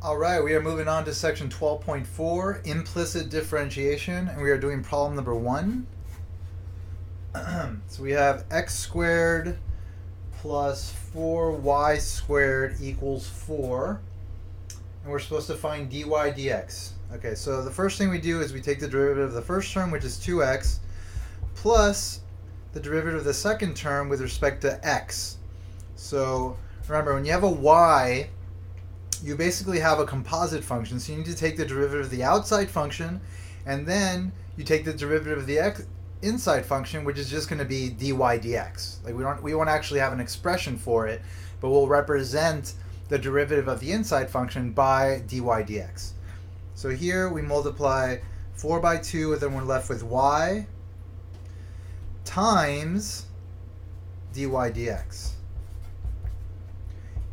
All right, we are moving on to section 12.4, implicit differentiation, and we are doing problem number 1. So we have x squared plus 4y squared equals 4, and we're supposed to find dy dx. Okay, so the first thing we do is we take the derivative of the first term, which is 2x, plus the derivative of the second term with respect to x. So remember, when you have a y, you basically have a composite function, so you need to take the derivative of the outside function, and then you take the derivative of the inside function, which is just going to be dy dx. Like we won't actually have an expression for it, but we'll represent the derivative of the inside function by dy dx. So here we multiply 4 by 2, and then we're left with y times dy dx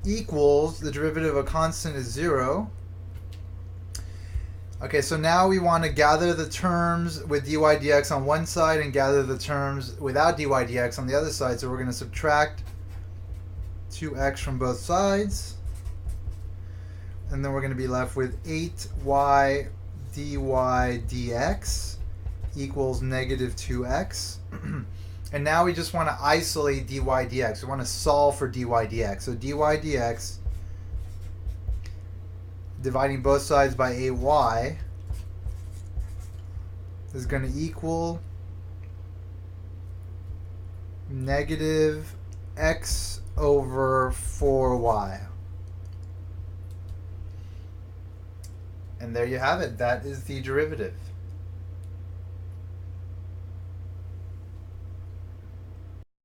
equals, the derivative of a constant is 0. Okay, so now we want to gather the terms with dy dx on one side and gather the terms without dy dx on the other side. So we're going to subtract 2x from both sides, and then we're going to be left with 8y dy dx equals negative 2x. And now we just want to isolate dy dx. We want to solve for dy dx. So dy dx, dividing both sides by 8y, is going to equal negative x over 4y. And there you have it. That is the derivative.